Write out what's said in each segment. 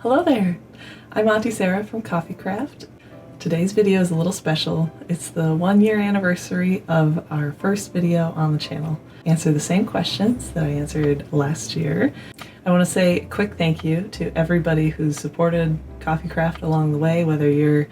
Hello there! I'm Auntie Sarah from CoffeeCraft. Today's video is a little special. It's the 1-year anniversary of our first video on the channel. Answer the same questions that I answered last year. I want to say a quick thank you to everybody who's supported CoffeeCraft along the way, whether you're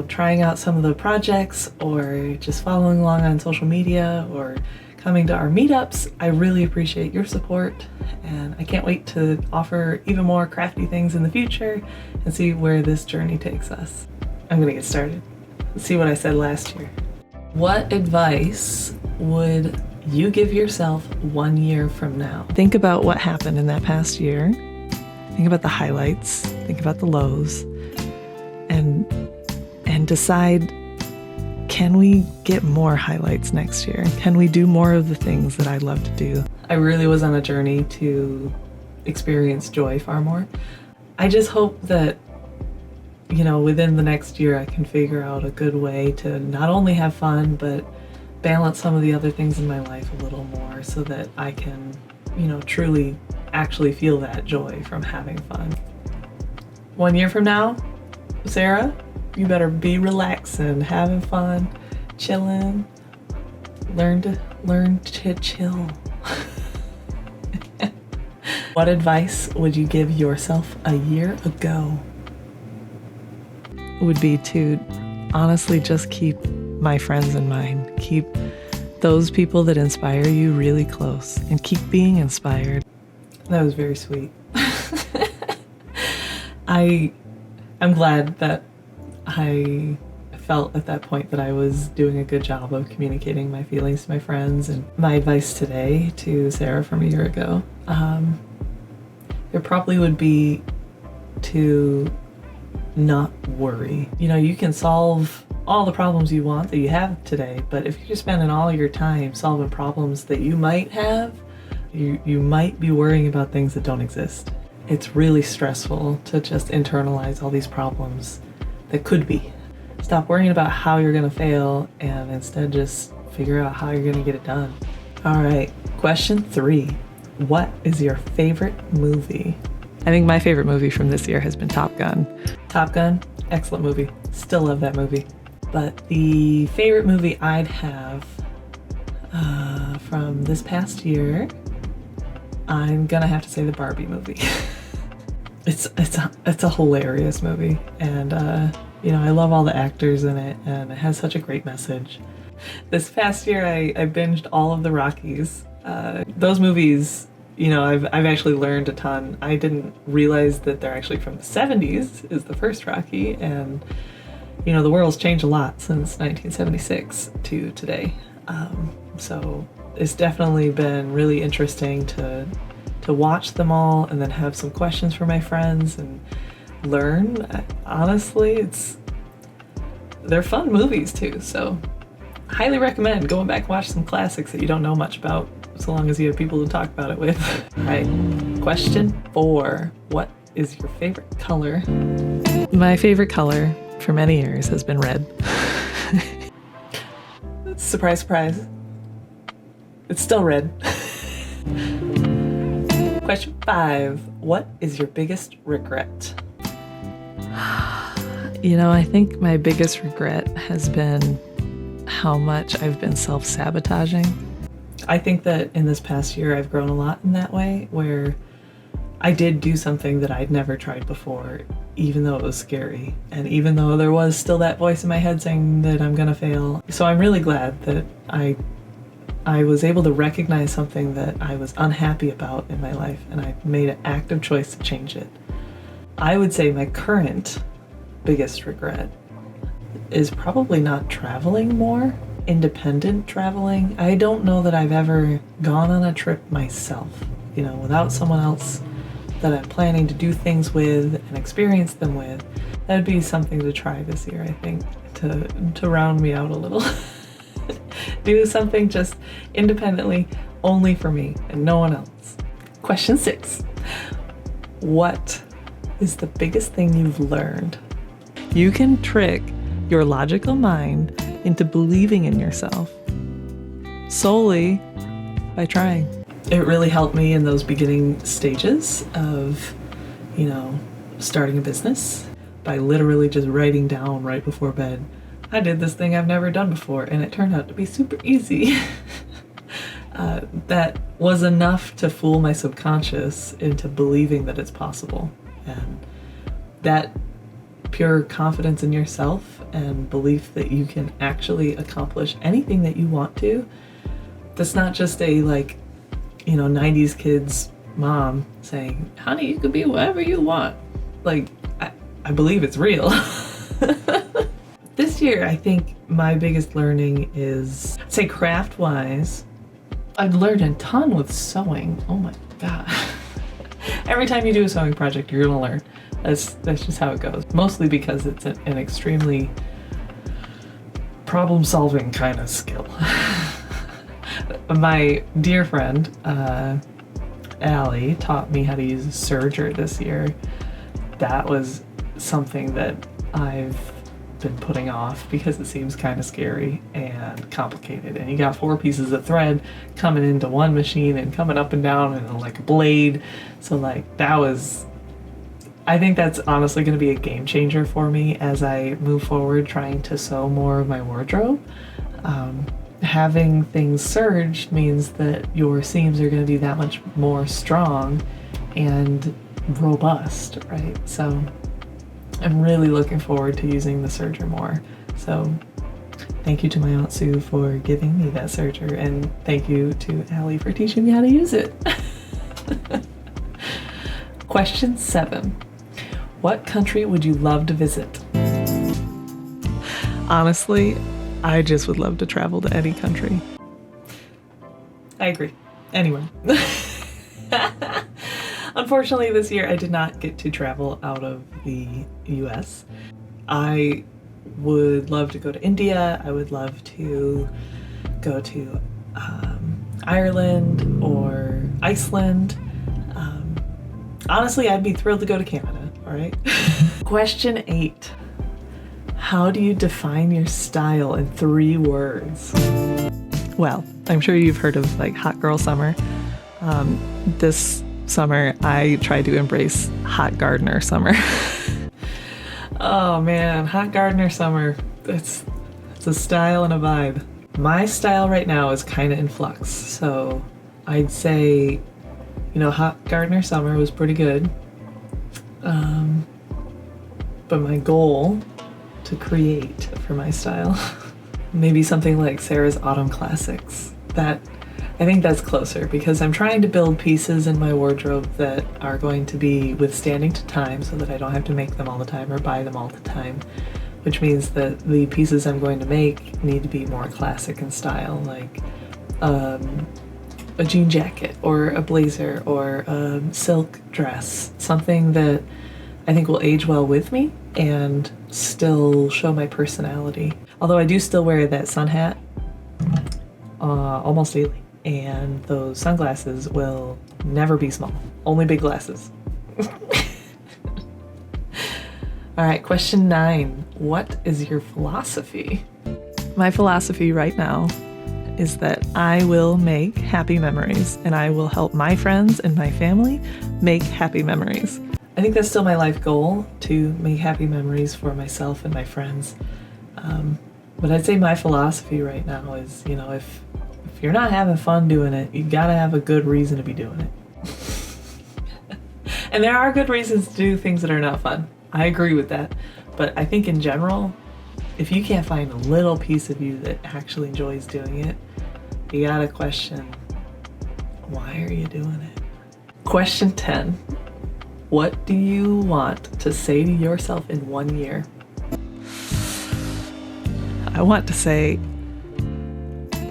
trying out some of the projects or just following along on social media or coming to our meetups. I really appreciate your support, and I can't wait to offer even more crafty things in the future and see where this journey takes us. I'm gonna get started. Let's see what I said last year. What advice would you give yourself 1 year from now? Think about what happened in that past year. Think about the highlights, think about the lows, and decide, can we get more highlights next year? Can we do more of the things that I love to do? I really was on a journey to experience joy far more. I just hope that, within the next year I can figure out a good way to not only have fun, but balance some of the other things in my life a little more so that I can, truly actually feel that joy from having fun. 1 year from now, Sarah, you better be relaxing, having fun, chilling, learn to chill. What advice would you give yourself a year ago? Would be to honestly just keep my friends in mind. Keep those people that inspire you really close and keep being inspired. That was very sweet. I'm glad that I felt at that point that I was doing a good job of communicating my feelings to my friends. And my advice today to Sarah from a year ago, there probably would be to not worry. You can solve all the problems you want that you have today, but if you're spending all your time solving problems that you might have, you might be worrying about things that don't exist. It's really stressful to just internalize all these problems that could be. Stop worrying about how you're gonna fail and instead just figure out how you're gonna get it done. All right, question 3. What is your favorite movie? I think my favorite movie from this year has been Top Gun. Top Gun, excellent movie. Still love that movie. But the favorite movie I'd have from this past year, I'm gonna have to say the Barbie movie. It's a hilarious movie, and I love all the actors in it, and it has such a great message. This past year I binged all of the Rockies. Those movies, I've actually learned a ton. I didn't realize that they're actually from the 70s is the first Rocky, and the world's changed a lot since 1976 to today. So it's definitely been really interesting to watch them all and then have some questions for my friends and learn. Honestly, they're fun movies too, so highly recommend going back and watch some classics that you don't know much about, so long as you have people to talk about it with. All right, question 4. What is your favorite color? My favorite color for many years has been red. Surprise, surprise. It's still red. Question 5. What is your biggest regret? I think my biggest regret has been how much I've been self-sabotaging. I think that in this past year I've grown a lot in that way, where I did do something that I'd never tried before, even though it was scary, and even though there was still that voice in my head saying that I'm gonna fail. So I'm really glad that I was able to recognize something that I was unhappy about in my life, and I made an active choice to change it. I would say my current biggest regret is probably not traveling more, independent traveling. I don't know that I've ever gone on a trip myself, without someone else that I'm planning to do things with and experience them with. That would be something to try this year, I think, to round me out a little. Do something just independently, only for me and no one else. Question 6. What is the biggest thing you've learned? You can trick your logical mind into believing in yourself solely by trying. It really helped me in those beginning stages of, starting a business by literally just writing down right before bed, I did this thing I've never done before, and it turned out to be super easy. That was enough to fool my subconscious into believing that it's possible. And that pure confidence in yourself and belief that you can actually accomplish anything that you want to, that's not just a 90s kids mom saying, honey, you can be whatever you want. I believe it's real. This year, I think my biggest learning is, say craft-wise, I've learned a ton with sewing. Oh my God. Every time you do a sewing project, you're gonna learn. That's just how it goes. Mostly because it's an extremely problem-solving kind of skill. My dear friend, Allie, taught me how to use a serger this year. That was something that I've been putting off because it seems kind of scary and complicated. And you got 4 pieces of thread coming into one machine and coming up and down and like a blade. So I think that's honestly going to be a game changer for me as I move forward trying to sew more of my wardrobe. Having things serged means that your seams are going to be that much more strong and robust, right? So I'm really looking forward to using the serger more. So thank you to my Aunt Sue for giving me that serger, and thank you to Allie for teaching me how to use it. Question 7. What country would you love to visit? Honestly, I just would love to travel to any country. I agree. Anyway. Unfortunately, this year I did not get to travel out of the US. I would love to go to India. I would love to go to Ireland or Iceland. Honestly, I'd be thrilled to go to Canada, all right? Question 8. How do you define your style in 3 words? Well, I'm sure you've heard of hot girl summer. This summer, I tried to embrace hot gardener summer. Oh man, hot gardener summer. It's a style and a vibe. My style right now is kind of in flux. So I'd say, hot gardener summer was pretty good. But my goal to create for my style, maybe something like Sarah's Autumn Classics. I think that's closer because I'm trying to build pieces in my wardrobe that are going to be withstanding to time so that I don't have to make them all the time or buy them all the time, which means that the pieces I'm going to make need to be more classic in style, like a jean jacket or a blazer or a silk dress, something that I think will age well with me and still show my personality. Although I do still wear that sun hat almost daily. And those sunglasses will never be small, only big glasses. All right, question 9. What is your philosophy? My philosophy right now is that I will make happy memories and I will help my friends and my family make happy memories. I think that's still my life goal, to make happy memories for myself and my friends. But I'd say my philosophy right now is, if you're not having fun doing it, you gotta have a good reason to be doing it. And there are good reasons to do things that are not fun. I agree with that. But I think in general, if you can't find a little piece of you that actually enjoys doing it, you gotta question, why are you doing it? Question 10. What do you want to say to yourself in 1 year? I want to say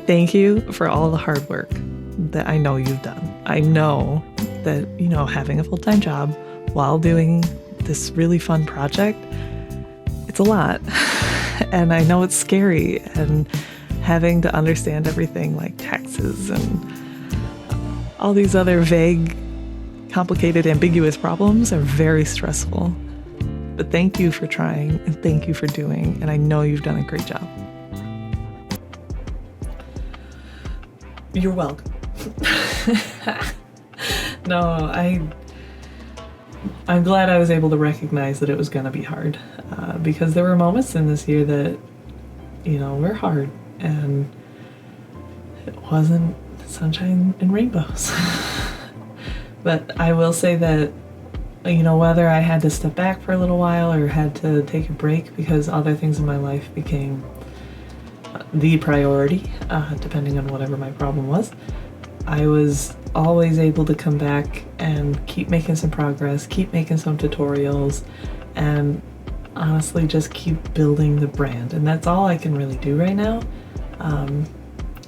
thank you for all the hard work that I know you've done. I know that, having a full-time job while doing this really fun project, it's a lot. And I know it's scary, and having to understand everything like taxes and all these other vague, complicated, ambiguous problems are very stressful. But thank you for trying, and thank you for doing, and I know you've done a great job. You're welcome. No, I'm glad I was able to recognize that it was going to be hard, because there were moments in this year that, were hard, and it wasn't sunshine and rainbows. But I will say that, whether I had to step back for a little while or had to take a break because other things in my life became the priority, depending on whatever my problem was, I was always able to come back and keep making some progress, keep making some tutorials, and honestly just keep building the brand. And that's all I can really do right now. And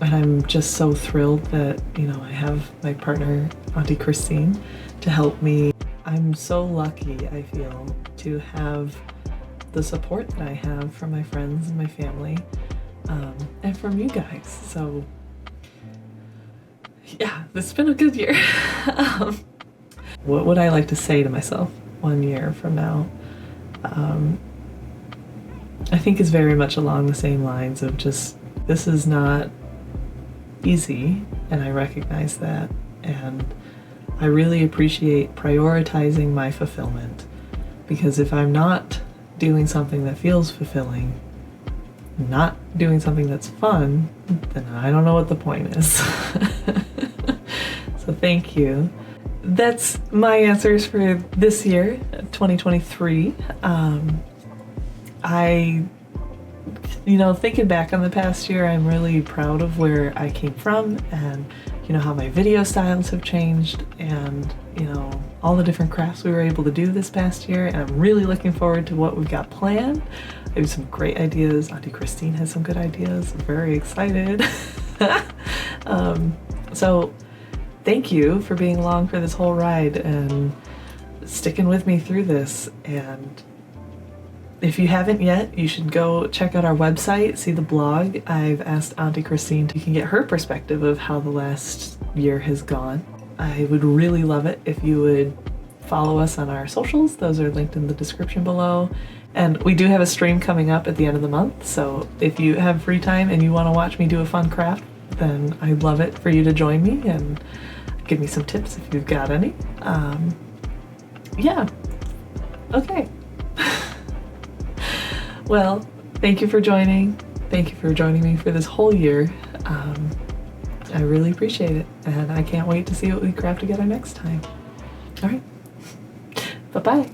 I'm just so thrilled that, I have my partner, Auntie Christine, to help me. I'm so lucky, I feel, to have the support that I have from my friends and my family, and from you guys. So yeah, it's been a good year. What would I like to say to myself 1 year from now? I think is very much along the same lines of just, this is not easy, and I recognize that, and I really appreciate prioritizing my fulfillment, because if I'm not doing something that feels fulfilling, not doing something that's fun, then I don't know what the point is. So thank you. That's my answers for this year, 2023. Thinking back on the past year, I'm really proud of where I came from, and how my video styles have changed, and all the different crafts we were able to do this past year, and I'm really looking forward to what we've got planned. I have some great ideas. Auntie Christine has some good ideas. I'm very excited. So thank you for being along for this whole ride and sticking with me through this. And if you haven't yet, you should go check out our website, see the blog. I've asked Auntie Christine, you can get her perspective of how the last year has gone. I would really love it if you would follow us on our socials. Those are linked in the description below. And we do have a stream coming up at the end of the month, so if you have free time and you want to watch me do a fun craft, then I'd love it for you to join me and give me some tips if you've got any. Yeah, okay. Well, thank you for joining. Thank you for joining me for this whole year. I really appreciate it, and I can't wait to see what we craft together next time. All right, bye-bye.